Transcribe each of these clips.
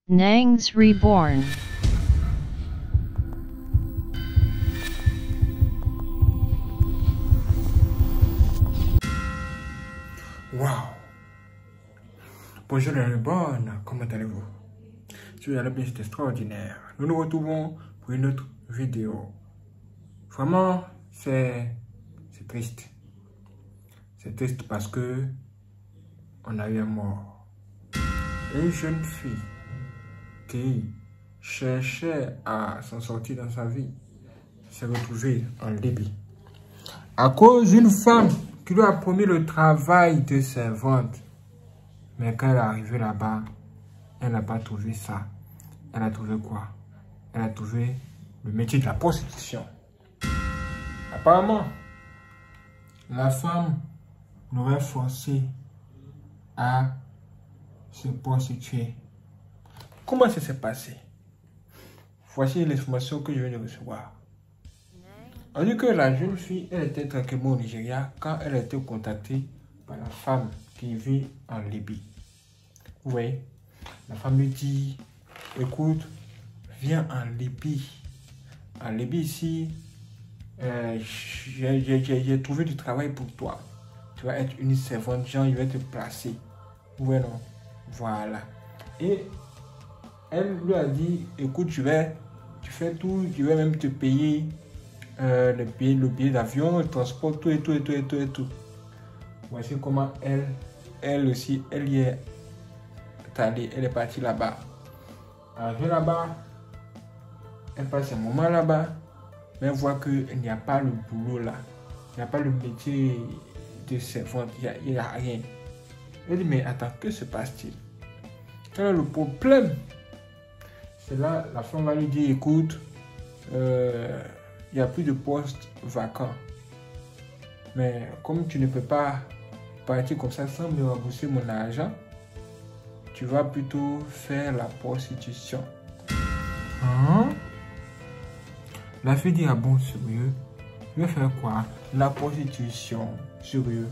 Nangs Reborn. Wow! Bonjour les Reborn, comment allez-vous? Je suis à la bien, c'est extraordinaire. Nous nous retrouvons pour une autre vidéo. Vraiment, c'est triste. C'est triste parce que on a eu un mort. Une jeune fille qui cherchait à s'en sortir dans sa vie s'est retrouvée en Libye. À cause d'une femme qui lui a promis le travail de servante. Mais quand elle est arrivée là-bas, elle n'a pas trouvé ça. Elle a trouvé quoi? Elle a trouvé le métier de la prostitution. Apparemment, la femme l'aurait forcé à se prostituer. Comment ça s'est passé? Voici l'information que je viens de recevoir. On dit que la jeune fille, elle était tranquillement au Nigeria quand elle a été contactée par la femme qui vit en Libye. Vous voyez, la femme lui dit, écoute, viens en Libye. En Libye ici, j'ai trouvé du travail pour toi. Tu vas être une servante, genre, il va te placer. Ouais, non. Voilà. Et elle lui a dit, écoute, tu fais tout, je vais même te payer le billet d'avion, le transport, tout et tout. Voici comment elle aussi, elle y est allée, elle est partie là-bas. Arrivée là-bas, elle passe un moment là-bas, mais elle voit qu'il n'y a pas le boulot là. Il n'y a pas le métier de servante, il n'y a rien. Elle dit, mais attends, que se passe-t-il? Quel est le problème? C'est là, la femme va lui dire, écoute, il n'y a plus de poste vacant. Mais comme tu ne peux pas partir comme ça sans me rembourser mon argent, tu vas plutôt faire la prostitution. Hein? La fille dit, ah bon, sérieux? Je vais faire quoi? La prostitution, sérieux?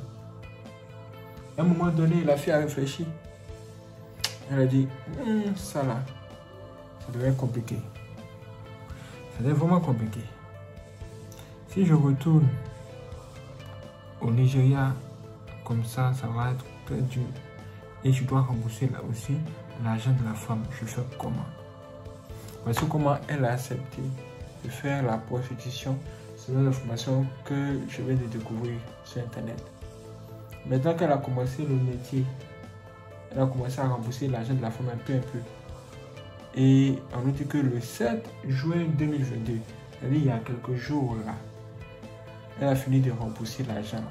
À un moment donné, la fille a réfléchi. Elle a dit, ça là, ça devait être compliqué. Ça devait être vraiment compliqué. Si je retourne au Nigeria, comme ça va être très dur. Et je dois rembourser là aussi l'argent de la femme. Je fais comment? Voici comment elle a accepté de faire la prostitution selon l'information que je viens de découvrir sur Internet. Maintenant qu'elle a commencé le métier, elle a commencé à rembourser l'argent de la femme un peu. Et on nous dit que le 7 juin 2022, c'est-à-dire il y a quelques jours là, elle a fini de rembourser l'argent.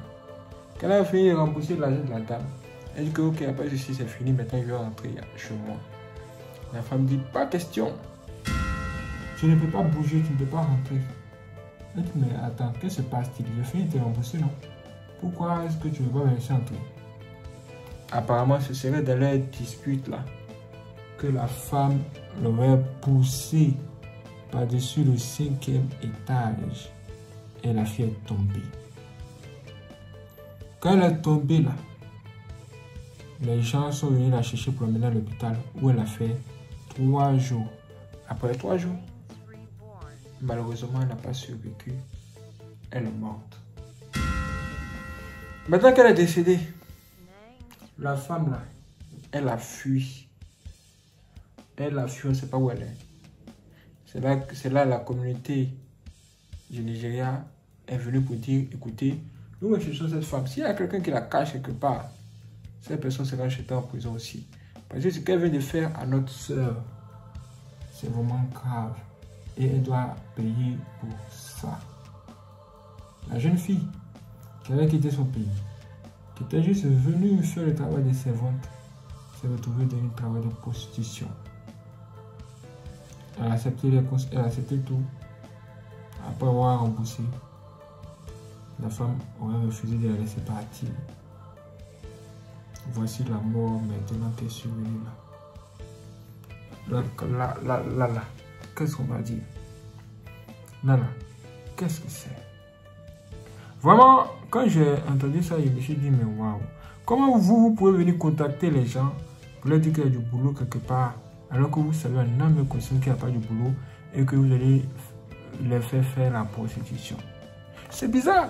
Quand elle a fini de rembourser l'argent de la dame, elle dit que ok, après ceci c'est fini, maintenant je vais rentrer chez moi. La femme dit, pas question. Tu ne peux pas bouger, tu ne peux pas rentrer. Elle dit, mais attends, qu'est-ce qui se passe-t-il? J'ai fini de te rembourser, non? Pourquoi est-ce que tu ne veux pas me laisser entrer? Apparemment, ce serait dans leur dispute là que la femme l'aurait poussé par-dessus le 5e étage et la fille est tombée. Quand elle est tombée là, les gens sont venus la chercher pour l'emmener à l'hôpital où elle a fait 3 jours. Après 3 jours, malheureusement, elle n'a pas survécu. Elle est morte. Maintenant qu'elle est décédée, la femme là, elle a fui. Elle a fui, on ne sait pas où elle est. C'est là la communauté du Nigeria est venue pour dire, écoutez, nous recherchons cette femme. S'il y a quelqu'un qui la cache quelque part, cette personne sera jetée en prison aussi. Parce que ce qu'elle vient de faire à notre soeur, c'est vraiment grave. Et elle doit payer pour ça. La jeune fille qui avait quitté son pays, qui était juste venue faire le travail de servante, s'est retrouvée dans un travail de prostitution. Elle a accepté tout. Après avoir remboursé, la femme aurait refusé de la laisser partir. Voici la mort maintenant qui est survenue là. Là. Qu'est-ce qu'on va dire? Là. Qu'est-ce que c'est? Vraiment, quand j'ai entendu ça, je me suis dit, mais waouh. Comment vous pouvez venir contacter les gens pour leur dire qu'il y a du boulot quelque part alors que vous savez en âme et conscience qu'il n'y a pas de boulot et que vous allez les faire la prostitution. C'est bizarre.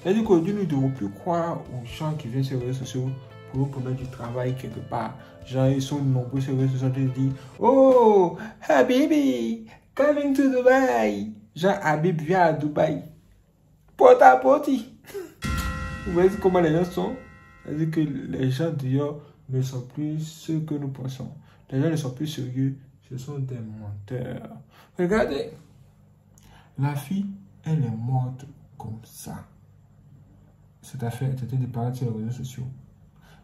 C'est-à-dire qu'aujourd'hui, nous ne devons plus croire aux gens qui viennent sur les réseaux sociaux pour nous promettre du travail quelque part. Genre, ils sont nombreux sur les réseaux sociaux qui disent « Oh, Habibi, coming to Dubai !» Genre, Habib vient à Dubaï. Porte à porte. Vous voyez comment les gens sont? C'est-à-dire que les gens d'ailleurs ne sont plus ce que nous pensons. Les gens ne sont plus sérieux. Ce sont des menteurs. Regardez. La fille, elle est morte comme ça. Cette affaire était disparue sur les réseaux sociaux.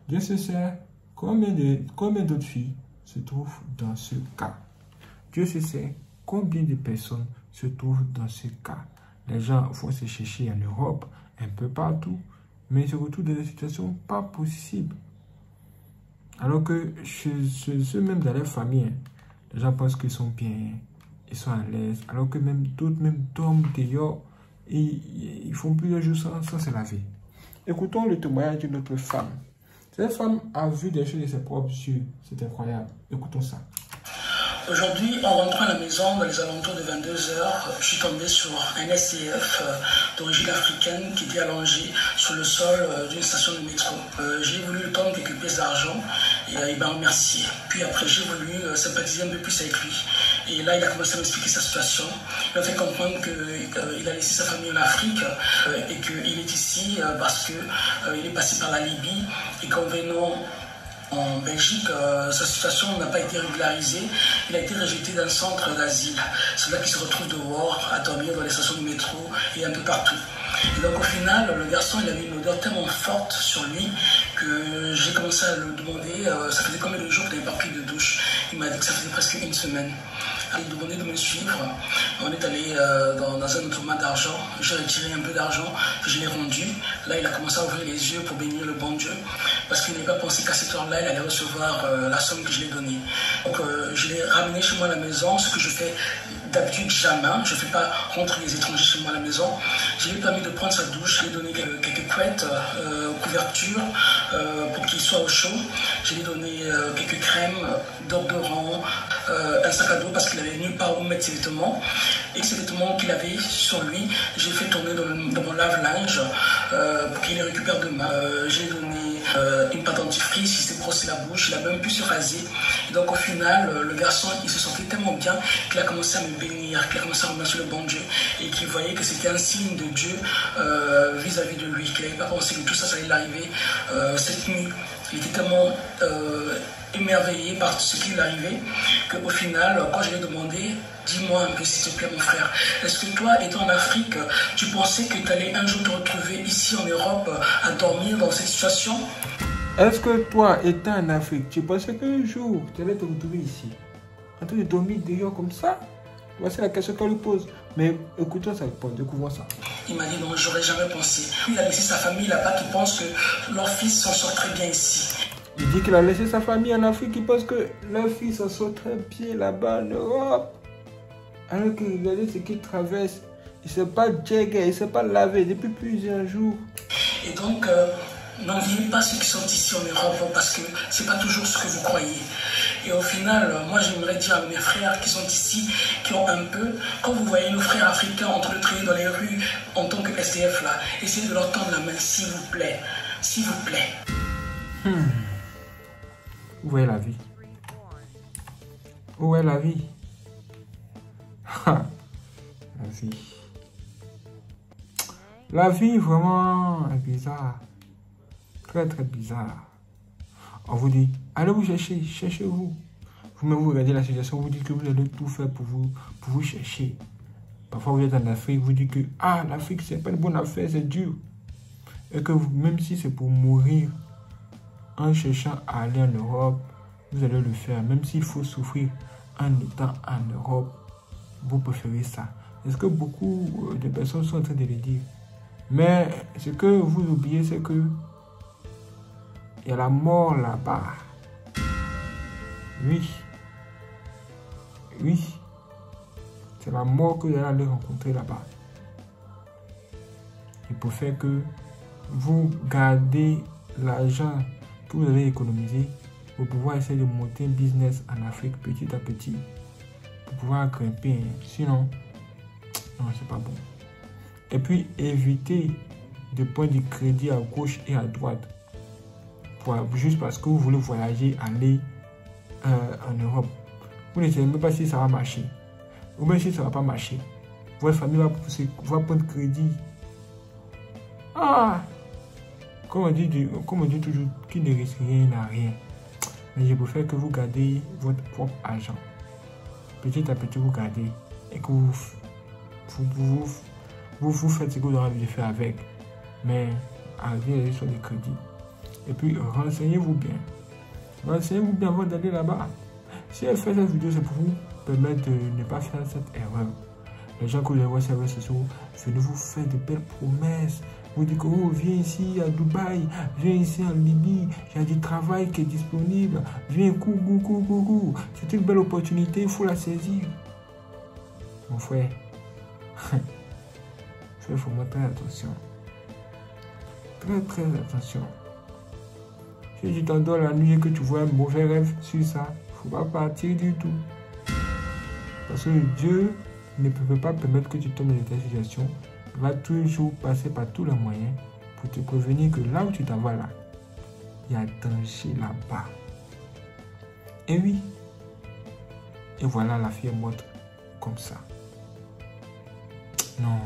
Dieu se sait combien d'autres filles se trouvent dans ce cas. Dieu se sait combien de personnes se trouvent dans ce cas. Les gens vont se chercher en Europe, un peu partout, mais ils se retrouvent dans des situations pas possibles. Alors que chez eux même dans leur famille, les gens pensent qu'ils sont bien, ils sont à l'aise, alors que même d'autres dorment dehors et ils font plusieurs jours sans se laver. Écoutons le témoignage d'une autre femme. Cette femme a vu des choses de ses propres yeux. C'est incroyable. Écoutons ça. Aujourd'hui, en rentrant à la maison, dans les alentours de 22 h, je suis tombé sur un SDF d'origine africaine qui était allongé sur le sol d'une station de métro. J'ai voulu lui tendre quelques pièces d'argent et il m'a remercié. Puis après, j'ai voulu sympathiser un peu plus avec lui. Et là, il a commencé à m'expliquer sa situation. Il m'a fait comprendre qu'il a laissé sa famille en Afrique et qu'il est ici parce qu'il est passé par la Libye et qu'en venant en Belgique, sa situation n'a pas été régularisée. Il a été rejeté d'un centre d'asile. C'est là qu'il se retrouve dehors, à dormir dans les stations de métro et un peu partout. Et donc au final, le garçon, il avait une odeur tellement forte sur lui que j'ai commencé à le demander, ça faisait combien de jours que tu n'avais pas pris de douche? Il m'a dit que ça faisait presque une semaine. Il m'a demandé de me suivre. On est allé dans un automat d'argent. J'ai retiré un peu d'argent que je l'ai rendu. Là, il a commencé à ouvrir les yeux pour bénir le bon Dieu. Parce qu'il n'avait pas pensé qu'à cette heure-là, il allait recevoir la somme que je lui ai donnée. Donc, je l'ai ramené chez moi à la maison, ce que je fais d'habitude jamais. Je ne fais pas rentrer les étrangers chez moi à la maison. Je lui ai permis de prendre sa douche. Je lui ai donné quelques couettes, couvertures pour qu'il soit au chaud. Je lui ai donné quelques crèmes, d'odorant, un sac à dos parce qu'il n'avait nulle part où mettre ses vêtements. Et ces vêtements qu'il avait sur lui, j'ai fait tourner dans mon lave-linge pour qu'il les récupère demain. J'ai donné une pâte dentifrice, il s'est brossé la bouche, il a même pu se raser. Et donc au final, le garçon, il se sentait tellement bien qu'il a commencé à me bénir, qu'il a commencé à remercier le bon Dieu et qu'il voyait que c'était un signe de Dieu vis-à-vis de lui, qu'il n'avait pas pensé que tout ça allait l'arriver cette nuit. Il était tellement émerveillé par ce qui lui arrivait qu'au final, quand je lui ai demandé, dis-moi un peu s'il te plaît mon frère, est-ce que toi, étant en Afrique, tu pensais que tu allais un jour te retrouver ici en Europe à dormir dans cette situation? Est-ce que toi, étant en Afrique, tu pensais qu'un jour, tu allais te retrouver ici, en train de dormir dehors comme ça? Voici la question qu'on lui pose. Mais écoutons sa réponse, découvrons ça. Il m'a dit non, j'aurais jamais pensé. Il a laissé sa famille là-bas qui pense que leur fils s'en sort très bien ici. Il dit qu'il a laissé sa famille en Afrique qui pense que leur fils s'en sort très bien là-bas en Europe. Alors que regardez ce qu'il traverse. Il ne s'est pas jégé, il ne s'est pas lavé depuis plusieurs jours. Et donc, n'enviez pas ceux qui sont ici en Europe parce que ce n'est pas toujours ce que vous croyez. Et au final, moi j'aimerais dire à mes frères qui sont ici, qui ont un peu, quand vous voyez nos frères africains en train de traîner dans les rues en tant que SDF là, essayez de leur tendre la main, s'il vous plaît. S'il vous plaît. Où est la vie? Où est la vie? La vie. La vie vraiment est bizarre. Très très bizarre. On vous dit, allez vous chercher, cherchez-vous. Vous-même vous regardez la situation, vous dites que vous allez tout faire pour vous chercher. Parfois vous êtes en Afrique, vous dites que l'Afrique c'est pas une bonne affaire, c'est dur. Et que vous, même si c'est pour mourir en cherchant à aller en Europe, vous allez le faire. Même s'il faut souffrir en étant en Europe, vous préférez ça. Est-ce que beaucoup de personnes sont en train de le dire? Mais ce que vous oubliez, c'est que il y a la mort là-bas. Oui. Oui. C'est la mort que vous allez rencontrer là-bas. Il faut faire que vous gardez l'argent que vous avez économisé pour pouvoir essayer de monter un business en Afrique petit à petit, pour pouvoir grimper. Sinon, non, c'est pas bon. Et puis, évitez de prendre du crédit à gauche et à droite. Juste parce que vous voulez voyager, aller en Europe. Vous ne savez même pas si ça va marcher. Ou même si ça ne va pas marcher. Votre famille va prendre crédit. Ah! Comme on dit toujours, qui ne risque rien n'a rien. Mais je préfère que vous gardez votre propre argent. Petit à petit, vous gardez. Et que vous faites ce que vous avez envie de faire avec. Mais arrêtez sur les crédits. Et puis, renseignez-vous bien. Renseignez-vous bien avant d'aller là-bas. Si elle fait cette vidéo, c'est pour vous permettre de ne pas faire cette erreur. Les gens que vous voyez sur les réseaux sociaux, venez vous faire de belles promesses. Vous dites que oh, viens ici à Dubaï, viens ici en Libye, il y a du travail qui est disponible. Viens, coucou. C'est une belle opportunité, il faut la saisir. Mon frère, il faut faire très attention. Très attention. Si tu t'endors la nuit et que tu vois un mauvais rêve sur ça, il ne faut pas partir du tout. Parce que Dieu ne peut pas permettre que tu tombes dans cette situation. Il va toujours passer par tous les moyens pour te prévenir que là où tu t'en vas là, il y a danger là-bas. Et oui. Et voilà, la fille est morte comme ça. Non.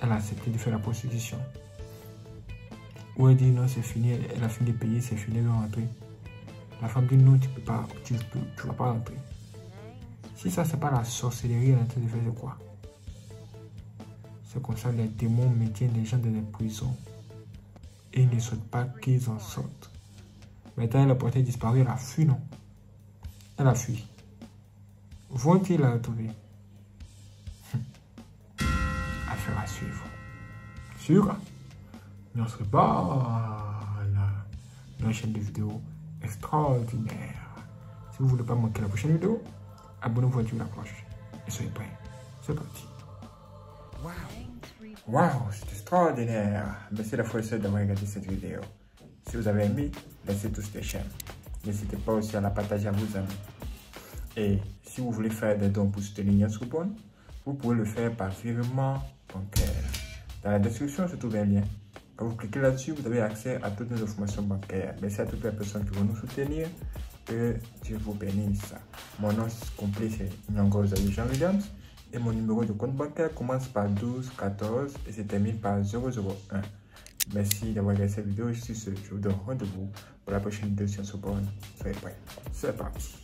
Elle a accepté de faire la prostitution. Ou elle dit non, c'est fini, elle a fini de payer, c'est fini, elle va rentrer. La femme dit non, tu vas pas rentrer. Si ça, c'est pas la sorcellerie, elle est en train de faire, c'est quoi? C'est comme ça, les démons maintiennent les gens dans les prisons. Et ils ne souhaitent pas qu'ils en sortent. Maintenant, elle a porté disparu, elle a fui, non? Elle a fui. Vont-ils la retrouver? Affaire à suivre. Sûr? Mais on se reparle dans une chaîne de vidéos extraordinaire. Si vous ne voulez pas manquer la prochaine vidéo, abonnez-vous à la cloche et soyez prêts. C'est parti. Waouh, c'est extraordinaire. Merci la fois d'avoir regardé cette vidéo. Si vous avez aimé, laissez tous des j'aime. N'hésitez pas aussi à la partager à vos amis. Et si vous voulez faire des dons pour soutenir Yanscoupon, vous pouvez le faire par virement bancaire. Dans la description se trouve un lien. Quand vous cliquez là-dessus, vous avez accès à toutes nos informations bancaires. Merci à toutes les personnes qui vont nous soutenir. Que Dieu vous bénisse. Mon nom complet c'est Nyongoza Jean Williams. Et mon numéro de compte bancaire commence par 1214 et se termine par 001. Merci d'avoir regardé cette vidéo. Je vous donne rendez-vous pour la prochaine vidéo sur Yanscoupon. Soyez prêts. C'est parti.